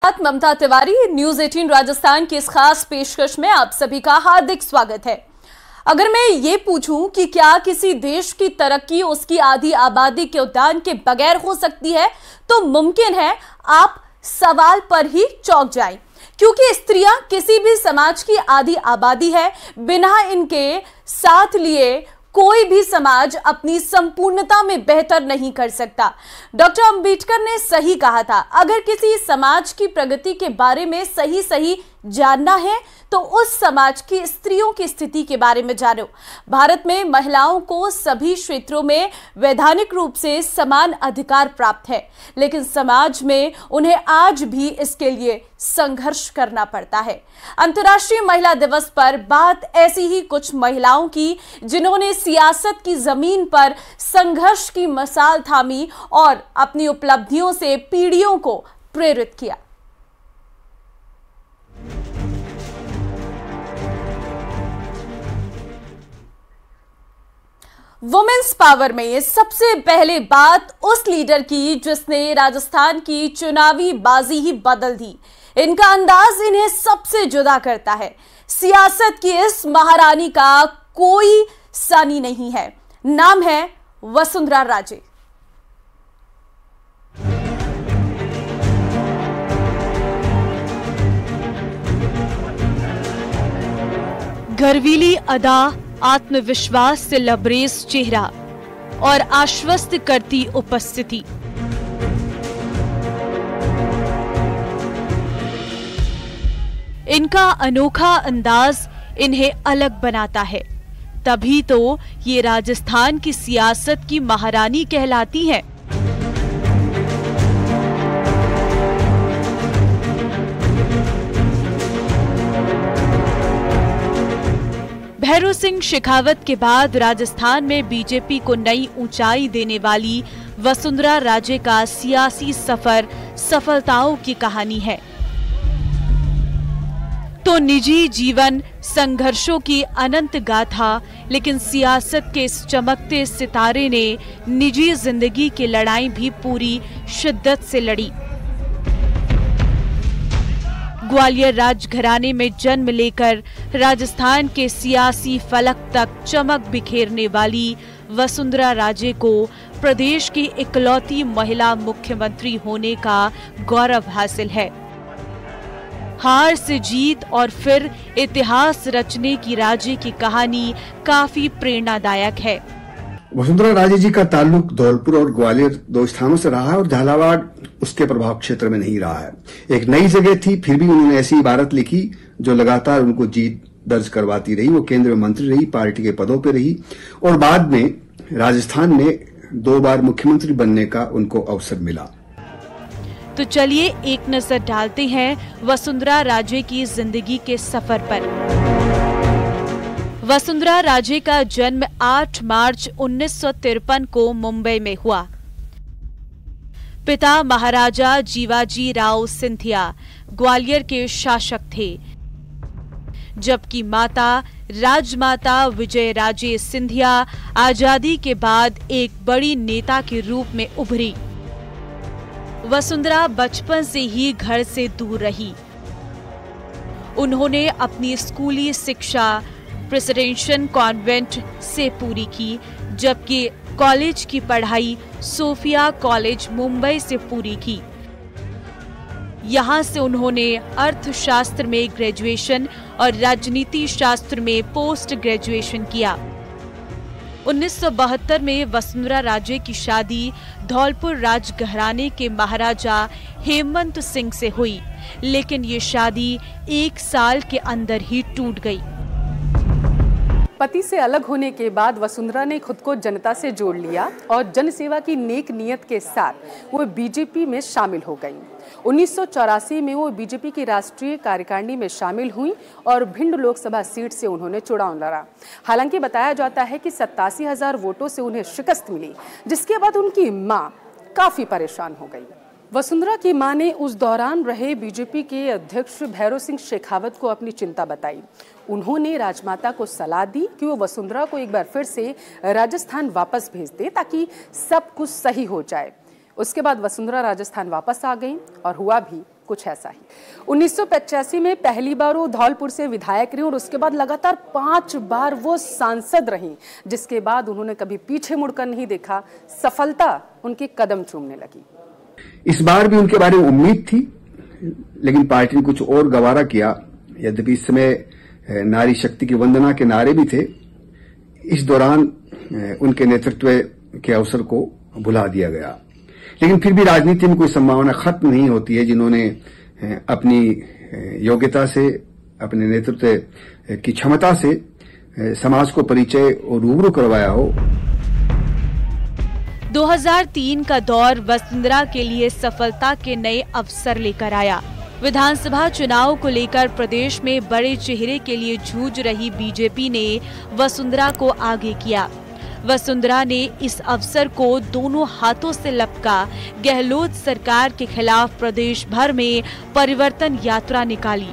साथ ममता तिवारी। न्यूज 18 राजस्थान की इस खास पेशकश में आप सभी का हार्दिक स्वागत है। अगर मैं ये पूछूं कि क्या किसी देश की तरक्की उसकी आधी आबादी के योगदान के बगैर हो सकती है, तो मुमकिन है आप सवाल पर ही चौंक जाएं, क्योंकि स्त्रियां किसी भी समाज की आधी आबादी है। बिना इनके साथ लिए कोई भी समाज अपनी संपूर्णता में बेहतर नहीं कर सकता। डॉक्टर अंबेडकर ने सही कहा था, अगर किसी समाज की प्रगति के बारे में सही जानना है तो उस समाज की स्त्रियों की स्थिति के बारे में जानो। भारत में महिलाओं को सभी क्षेत्रों में वैधानिक रूप से समान अधिकार प्राप्त है, लेकिन समाज में उन्हें आज भी इसके लिए संघर्ष करना पड़ता है। अंतर्राष्ट्रीय महिला दिवस पर बात ऐसी ही कुछ महिलाओं की, जिन्होंने सियासत की जमीन पर संघर्ष की मिसाल थामी और अपनी उपलब्धियों से पीढ़ियों को प्रेरित किया। वुमेन्स पावर में ये सबसे पहले बात उस लीडर की जिसने राजस्थान की चुनावी बाजी ही बदल दी। इनका अंदाज इन्हें सबसे जुदा करता है। सियासत की इस महारानी का कोई सानी नहीं है। नाम है वसुंधरा राजे। गर्वीली अदा, आत्मविश्वास से लबरेज चेहरा और आश्वस्त करती उपस्थिति। इनका अनोखा अंदाज इन्हें अलग बनाता है, तभी तो ये राजस्थान की सियासत की महारानी कहलाती हैं। भैरों सिंह शेखावत के बाद राजस्थान में बीजेपी को नई ऊंचाई देने वाली वसुंधरा राजे का सियासी सफर सफलताओं की कहानी है। तो निजी जीवन संघर्षों की अनंत गाथा, लेकिन सियासत के इस चमकते सितारे ने निजी जिंदगी की लड़ाई भी पूरी शिद्दत से लड़ी। ग्वालियर राजघराने में जन्म लेकर राजस्थान के सियासी फलक तक चमक बिखेरने वाली वसुंधरा राजे को प्रदेश की इकलौती महिला मुख्यमंत्री होने का गौरव हासिल है। हार से जीत और फिर इतिहास रचने की राजे की कहानी काफी प्रेरणादायक है। वसुंधरा राजे जी का ताल्लुक धौलपुर और ग्वालियर दो स्थानों से रहा है और झालावाड़ उसके प्रभाव क्षेत्र में नहीं रहा है। एक नई जगह थी, फिर भी उन्होंने ऐसी इबारत लिखी जो लगातार उनको जीत दर्ज करवाती रही। वो केंद्र में मंत्री रही, पार्टी के पदों पर रही और बाद में राजस्थान में 2 बार मुख्यमंत्री बनने का उनको अवसर मिला। तो चलिए एक नजर डालते हैं वसुंधरा राजे की जिंदगी के सफर पर। वसुंधरा राजे का जन्म 8 मार्च 1953 को मुंबई में हुआ। पिता महाराजा जीवाजी राव सिंधिया ग्वालियर के शासक थे, जबकि माता राजमाता विजय राजे सिंधिया आजादी के बाद एक बड़ी नेता के रूप में उभरी। वसुंधरा बचपन से ही घर से दूर रही। उन्होंने अपनी स्कूली शिक्षा प्रेसिडेंशियल कॉन्वेंट से पूरी की, जबकि कॉलेज की पढ़ाई सोफिया कॉलेज मुंबई से पूरी की। यहाँ से उन्होंने अर्थशास्त्र में ग्रेजुएशन और राजनीति शास्त्र में पोस्ट ग्रेजुएशन किया। 1972 में वसुंधरा राजे की शादी धौलपुर राजघराने के महाराजा हेमंत सिंह से हुई, लेकिन ये शादी 1 साल के अंदर ही टूट गई। पति से अलग होने के बाद वसुंधरा ने खुद को जनता से जोड़ लिया और जनसेवा की नेक नीयत के साथ वो बीजेपी में शामिल हो गईं। 1984 में वो बीजेपी की राष्ट्रीय कार्यकारिणी में शामिल हुई और भिंड लोकसभा सीट से उन्होंने चुनाव लड़ा। हालांकि बताया जाता है कि 87,000 वोटों से उन्हें शिकस्त मिली, जिसके बाद उनकी मां काफी परेशान हो गई। वसुंधरा की मां ने उस दौरान रहे बीजेपी के अध्यक्ष भैरों सिंह शेखावत को अपनी चिंता बताई। उन्होंने राजमाता को सलाह दी कि वो वसुंधरा को एक बार फिर से राजस्थान वापस भेज दे ताकि सब कुछ सही हो जाए। उसके बाद वसुंधरा राजस्थान वापस आ गई और हुआ भी कुछ ऐसा ही। 1985 में पहली बार वो धौलपुर से विधायक रही और उसके बाद लगातार 5 बार वो सांसद रहीं, जिसके बाद उन्होंने कभी पीछे मुड़कर नहीं देखा। सफलता उनके कदम चूमने लगी। इस बार भी उनके बारे में उम्मीद थी, लेकिन पार्टी ने कुछ और गवारा किया। यद्यपि इस समय नारी शक्ति की वंदना के नारे भी थे, इस दौरान उनके नेतृत्व के अवसर को भुला दिया गया। लेकिन फिर भी राजनीति में कोई संभावना खत्म नहीं होती है। जिन्होंने अपनी योग्यता से, अपने नेतृत्व की क्षमता से समाज को परिचय और रूबरू करवाया हो। 2003 का दौर वसुंधरा के लिए सफलता के नए अवसर लेकर आया। विधानसभा चुनाव को लेकर प्रदेश में बड़े चेहरे के लिए जूझ रही बीजेपी ने वसुंधरा को आगे किया। वसुंधरा ने इस अवसर को दोनों हाथों से लपका गहलोत सरकार के खिलाफ प्रदेश भर में परिवर्तन यात्रा निकाली।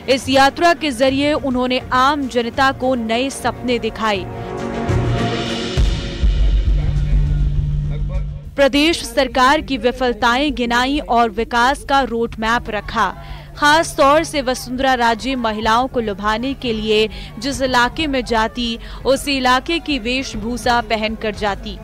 इस यात्रा के जरिए उन्होंने आम जनता को नए सपने दिखाए। प्रदेश सरकार की विफलताएं गिनाई और विकास का रोड मैप रखा। खास तौर से वसुंधरा राजे महिलाओं को लुभाने के लिए जिस इलाके में जाती, उस इलाके की वेशभूषा पहनकर जाती।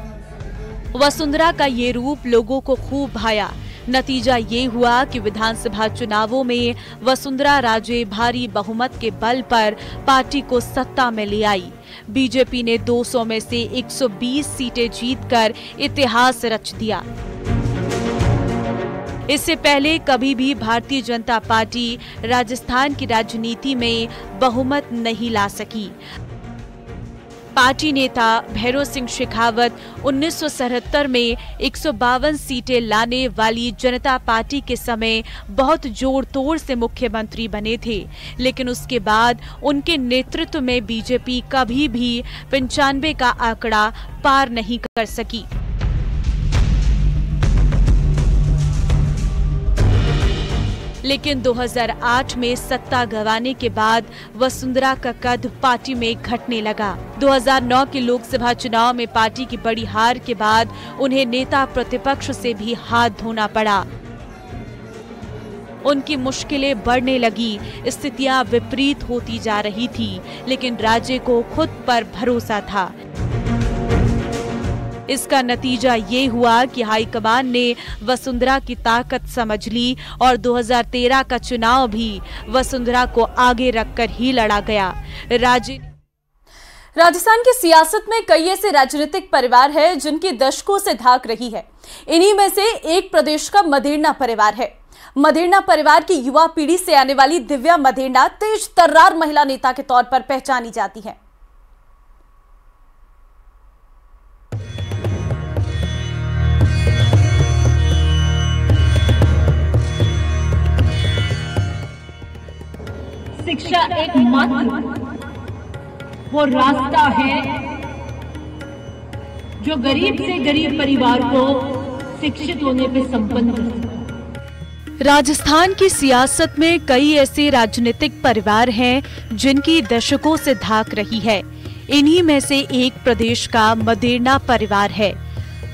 वसुंधरा का ये रूप लोगों को खूब भाया। नतीजा ये हुआ कि विधानसभा चुनावों में वसुंधरा राजे भारी बहुमत के बल पर पार्टी को सत्ता में ले आई। बीजेपी ने 200 में से 120 सीटें जीतकर इतिहास रच दिया। इससे पहले कभी भी भारतीय जनता पार्टी राजस्थान की राजनीति में बहुमत नहीं ला सकी। पार्टी नेता भैरव सिंह शेखावत 1977 में 152 सीटें लाने वाली जनता पार्टी के समय बहुत जोर तोड़ से मुख्यमंत्री बने थे, लेकिन उसके बाद उनके नेतृत्व में बीजेपी कभी भी 95 का आंकड़ा पार नहीं कर सकी। लेकिन 2008 में सत्ता गंवाने के बाद वसुंधरा का कद पार्टी में घटने लगा। 2009 के लोकसभा चुनाव में पार्टी की बड़ी हार के बाद उन्हें नेता प्रतिपक्ष से भी हाथ धोना पड़ा। उनकी मुश्किलें बढ़ने लगी, स्थितियां विपरीत होती जा रही थी, लेकिन राज्य को खुद पर भरोसा था। इसका नतीजा ये हुआ कि हाईकमान ने वसुंधरा की ताकत समझ ली और 2013 का चुनाव भी वसुंधरा को आगे रखकर ही लड़ा गया। राजस्थान की सियासत में कई ऐसे राजनीतिक परिवार हैं जिनकी दशकों से धाक रही है। इन्हीं में से एक प्रदेश का मदेरणा परिवार है। मदेरणा परिवार की युवा पीढ़ी से आने वाली दिव्या मदेरणा तेज तर्रार महिला नेता के तौर पर पहचानी जाती है। शिक्षा एक मात्र वो रास्ता है जो गरीब से गरीब परिवार को शिक्षित होने पे संपन्न करता। राजस्थान की सियासत में कई ऐसे राजनीतिक परिवार हैं जिनकी दशकों से धाक रही है। इन्हीं में से एक प्रदेश का मदेरणा परिवार है।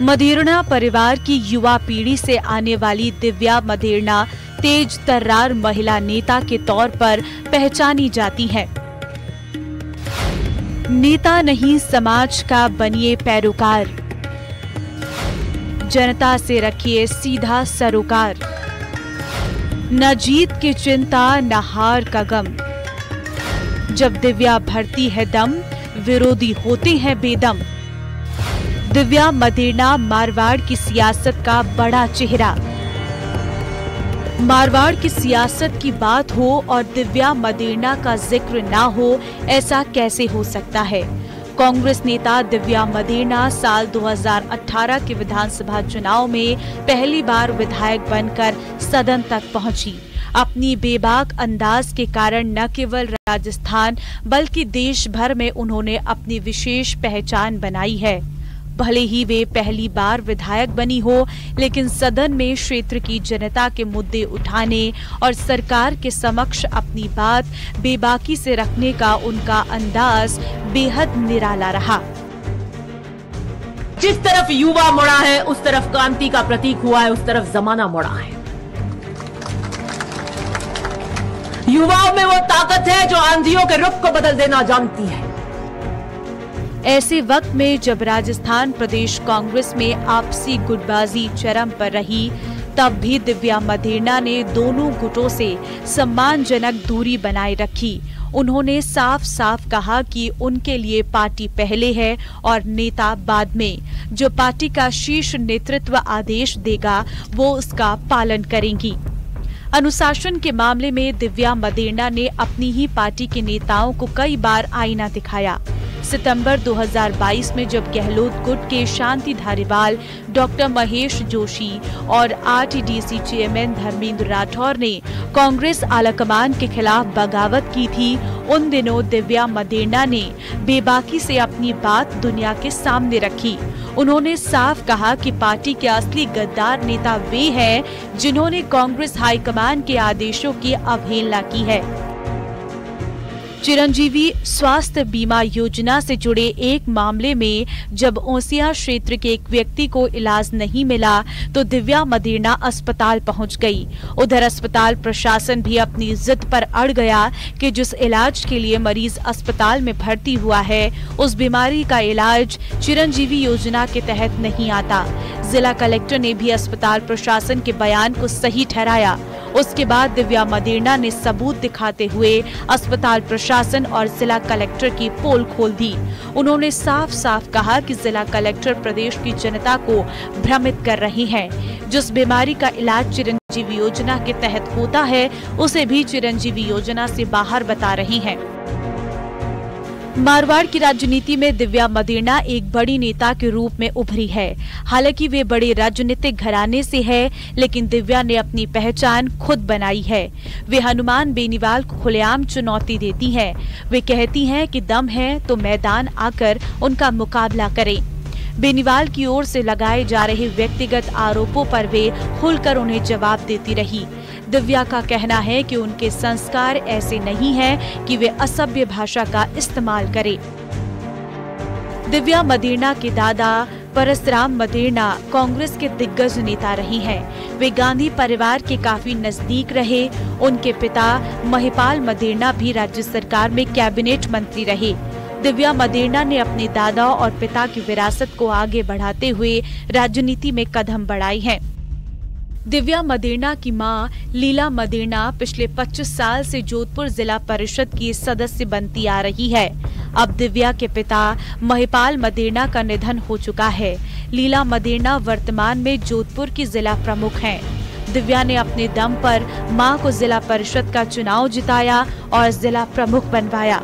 मदेरणा परिवार की युवा पीढ़ी से आने वाली दिव्या मदेरणा तेज तर्रार महिला नेता के तौर पर पहचानी जाती है। नेता नहीं, समाज का बनिए पैरोकार, जनता से रखिए सीधा सरोकार, न जीत की चिंता न हार का गम, जब दिव्या भरती है दम विरोधी होते हैं बेदम। दिव्या मदेरणा मारवाड़ की सियासत का बड़ा चेहरा। मारवाड़ की सियासत की बात हो और दिव्या मदेरणा का जिक्र ना हो, ऐसा कैसे हो सकता है। कांग्रेस नेता दिव्या मदेरणा साल 2018 के विधानसभा चुनाव में पहली बार विधायक बनकर सदन तक पहुंची। अपनी बेबाक अंदाज के कारण न केवल राजस्थान बल्कि देश भर में उन्होंने अपनी विशेष पहचान बनाई है। भले ही वे पहली बार विधायक बनी हो, लेकिन सदन में क्षेत्र की जनता के मुद्दे उठाने और सरकार के समक्ष अपनी बात बेबाकी से रखने का उनका अंदाज बेहद निराला रहा। जिस तरफ युवा मुड़ा है उस तरफ क्रांति का प्रतीक हुआ है, उस तरफ जमाना मुड़ा है। युवाओं में वो ताकत है जो आंधियों के रुख को बदल देना जानती है। ऐसे वक्त में जब राजस्थान प्रदेश कांग्रेस में आपसी गुटबाजी चरम पर रही, तब भी दिव्या मदेरणा ने दोनों गुटों से सम्मानजनक दूरी बनाए रखी। उन्होंने साफ साफ कहा कि उनके लिए पार्टी पहले है और नेता बाद में। जो पार्टी का शीर्ष नेतृत्व आदेश देगा वो उसका पालन करेंगी। अनुशासन के मामले में दिव्या मदेरणा ने अपनी ही पार्टी के नेताओं को कई बार आईना दिखाया। सितंबर 2022 में जब गहलोत गुट के शांति धारीवाल, डॉक्टर महेश जोशी और आरटीडीसी चेयरमैन धर्मेंद्र राठौर ने कांग्रेस आलाकमान के खिलाफ बगावत की थी, उन दिनों दिव्या मदेरणा ने बेबाकी से अपनी बात दुनिया के सामने रखी। उन्होंने साफ कहा कि पार्टी के असली गद्दार नेता वे हैं जिन्होंने कांग्रेस हाईकमान के आदेशों की अवहेलना की है। चिरंजीवी स्वास्थ्य बीमा योजना से जुड़े एक मामले में जब ओसियां क्षेत्र के एक व्यक्ति को इलाज नहीं मिला तो दिव्या मदेरणा अस्पताल पहुंच गई। उधर अस्पताल प्रशासन भी अपनी जिद पर अड़ गया कि जिस इलाज के लिए मरीज अस्पताल में भर्ती हुआ है उस बीमारी का इलाज चिरंजीवी योजना के तहत नहीं आता। जिला कलेक्टर ने भी अस्पताल प्रशासन के बयान को सही ठहराया। उसके बाद दिव्या मदेरणा ने सबूत दिखाते हुए अस्पताल प्रशासन और जिला कलेक्टर की पोल खोल दी। उन्होंने साफ साफ कहा कि जिला कलेक्टर प्रदेश की जनता को भ्रमित कर रही हैं। जिस बीमारी का इलाज चिरंजीवी योजना के तहत होता है उसे भी चिरंजीवी योजना से बाहर बता रही हैं। मारवाड़ की राजनीति में दिव्या मदेरणा एक बड़ी नेता के रूप में उभरी है। हालांकि वे बड़े राजनीतिक घराने से है, लेकिन दिव्या ने अपनी पहचान खुद बनाई है। वे हनुमान बेनीवाल को खुलेआम चुनौती देती हैं। वे कहती हैं कि दम है तो मैदान आकर उनका मुकाबला करें। बेनीवाल की ओर से लगाए जा रहे व्यक्तिगत आरोपों पर वे खुलकर उन्हें जवाब देती रही। दिव्या का कहना है कि उनके संस्कार ऐसे नहीं हैं कि वे असभ्य भाषा का इस्तेमाल करें। दिव्या मदेरणा के दादा परसराम मदेरणा कांग्रेस के दिग्गज नेता रहे हैं। वे गांधी परिवार के काफी नजदीक रहे। उनके पिता महिपाल मदेरणा भी राज्य सरकार में कैबिनेट मंत्री रहे। दिव्या मदेरणा ने अपने दादा और पिता की विरासत को आगे बढ़ाते हुए राजनीति में कदम बढ़ाए हैं। दिव्या मदेरणा की मां लीला मदेरणा पिछले 25 साल से जोधपुर जिला परिषद की सदस्य बनती आ रही है। अब दिव्या के पिता महिपाल मदेरणा का निधन हो चुका है। लीला मदेरणा वर्तमान में जोधपुर की जिला प्रमुख हैं। दिव्या ने अपने दम पर मां को जिला परिषद का चुनाव जिताया और जिला प्रमुख बनवाया।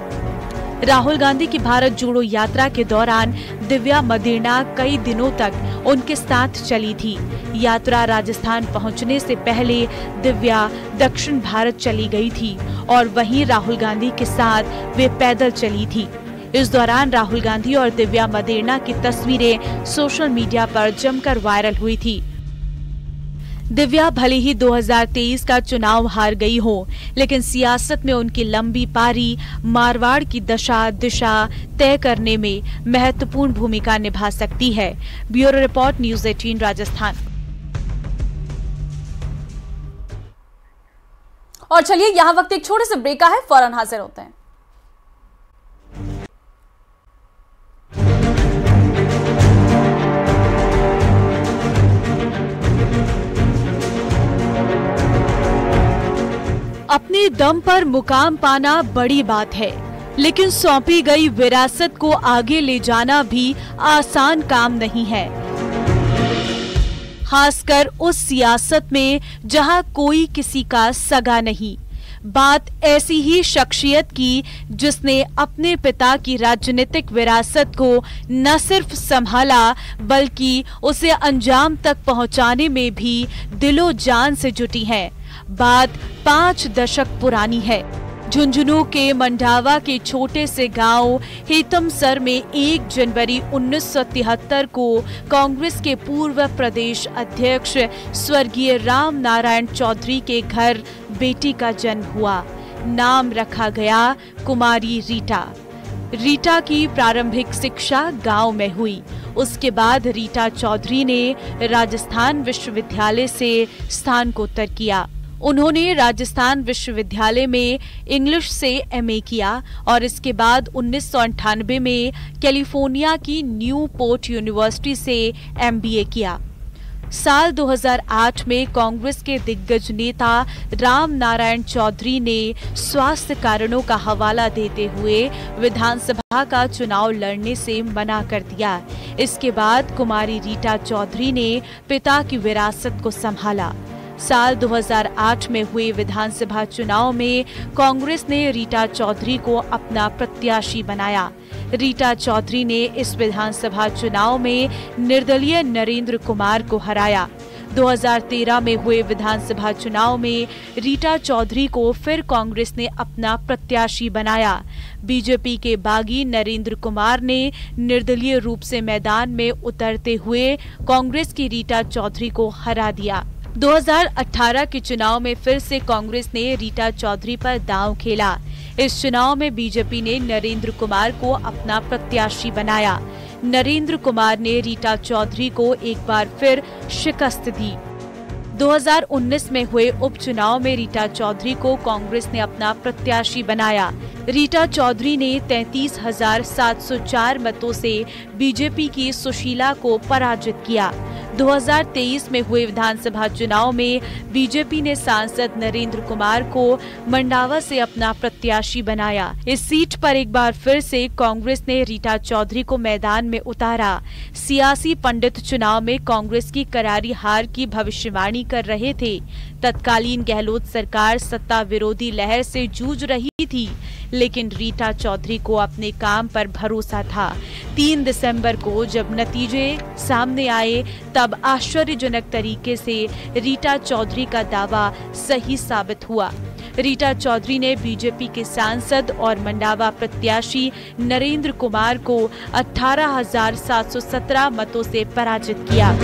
राहुल गांधी की भारत जोड़ो यात्रा के दौरान दिव्या मदेरणा कई दिनों तक उनके साथ चली थी। यात्रा राजस्थान पहुंचने से पहले दिव्या दक्षिण भारत चली गई थी और वहीं राहुल गांधी के साथ वे पैदल चली थी। इस दौरान राहुल गांधी और दिव्या मदेरणा की तस्वीरें सोशल मीडिया पर जमकर वायरल हुई थी। दिव्या भले ही 2023 का चुनाव हार गई हो, लेकिन सियासत में उनकी लंबी पारी मारवाड़ की दशा दिशा तय करने में महत्वपूर्ण भूमिका निभा सकती है। Bureau report, news 18 Rajasthan. और चलिए यहाँ वक्त एक छोटे से ब्रेक का है, फौरन हाजिर होते हैं। अपने दम पर मुकाम पाना बड़ी बात है, लेकिन सौंपी गई विरासत को आगे ले जाना भी आसान काम नहीं है, खासकर उस सियासत में जहां कोई किसी का सगा नहीं। बात ऐसी ही शख्सियत की जिसने अपने पिता की राजनीतिक विरासत को न सिर्फ संभाला बल्कि उसे अंजाम तक पहुंचाने में भी दिलो जान से जुटी है। बात 5 दशक पुरानी है। झुंझुनू के मंडावा के छोटे से गांव हेतमसर में 1 जनवरी 1973 को कांग्रेस के पूर्व प्रदेश अध्यक्ष स्वर्गीय राम नारायण चौधरी के घर बेटी का जन्म हुआ। नाम रखा गया कुमारी रीटा। रीटा की प्रारंभिक शिक्षा गांव में हुई। उसके बाद रीटा चौधरी ने राजस्थान विश्वविद्यालय से स्नातकोत्तर किया। उन्होंने राजस्थान विश्वविद्यालय में इंग्लिश से एमए किया और इसके बाद 1998 में कैलिफोर्निया की न्यूपोर्ट यूनिवर्सिटी से एमबीए किया। साल 2008 में कांग्रेस के दिग्गज नेता राम नारायण चौधरी ने स्वास्थ्य कारणों का हवाला देते हुए विधानसभा का चुनाव लड़ने से मना कर दिया। इसके बाद कुमारी रीटा चौधरी ने पिता की विरासत को संभाला। साल 2008 में हुए विधानसभा चुनाव में कांग्रेस ने रीटा चौधरी को अपना प्रत्याशी बनाया। रीटा चौधरी ने इस विधानसभा चुनाव में निर्दलीय नरेंद्र कुमार को हराया। 2013 में हुए विधानसभा चुनाव में रीटा चौधरी को फिर कांग्रेस ने अपना प्रत्याशी बनाया। बीजेपी के बागी नरेंद्र कुमार ने निर्दलीय रूप से मैदान में उतरते हुए कांग्रेस की रीटा चौधरी को हरा दिया। 2018 के चुनाव में फिर से कांग्रेस ने रीटा चौधरी पर दांव खेला। इस चुनाव में बीजेपी ने नरेंद्र कुमार को अपना प्रत्याशी बनाया। नरेंद्र कुमार ने रीटा चौधरी को एक बार फिर शिकस्त दी। 2019 में हुए उपचुनाव में रीटा चौधरी को कांग्रेस ने अपना प्रत्याशी बनाया। रीटा चौधरी ने 33,704 मतों से बीजेपी की सुशीला को पराजित किया। 2023 में हुए विधानसभा चुनाव में बीजेपी ने सांसद नरेंद्र कुमार को मंडावा से अपना प्रत्याशी बनाया। इस सीट पर एक बार फिर से कांग्रेस ने रीटा चौधरी को मैदान में उतारा। सियासी पंडित चुनाव में कांग्रेस की करारी हार की भविष्यवाणी कर रहे थे। तत्कालीन गहलोत सरकार सत्ता विरोधी लहर से जूझ रही थी, लेकिन रीटा चौधरी को अपने काम पर भरोसा था। 3 दिसंबर को जब नतीजे सामने आए तब आश्चर्यजनक तरीके से रीटा चौधरी का दावा सही साबित हुआ। रीटा चौधरी ने बीजेपी के सांसद और मंडावा प्रत्याशी नरेंद्र कुमार को 18,717 मतों से पराजित किया।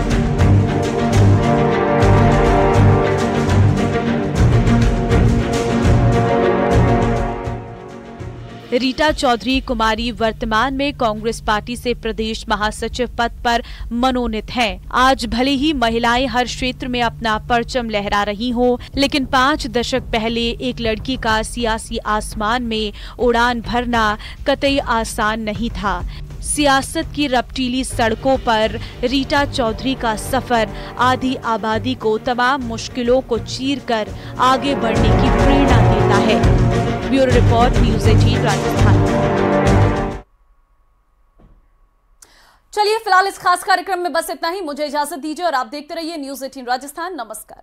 रीटा चौधरी कुमारी वर्तमान में कांग्रेस पार्टी से प्रदेश महासचिव पद पर मनोनीत हैं। आज भले ही महिलाएं हर क्षेत्र में अपना परचम लहरा रही हों, लेकिन 5 दशक पहले एक लड़की का सियासी आसमान में उड़ान भरना कतई आसान नहीं था। सियासत की रपटीली सड़कों पर रीटा चौधरी का सफर आधी आबादी को तमाम मुश्किलों को चीरकर आगे बढ़ने की प्रेरणा देता है। Bureau report, news 18 Rajasthan. चलिए फिलहाल इस खास कार्यक्रम में बस इतना ही। मुझे इजाजत दीजिए और आप देखते रहिए न्यूज़ 18 राजस्थान। नमस्कार।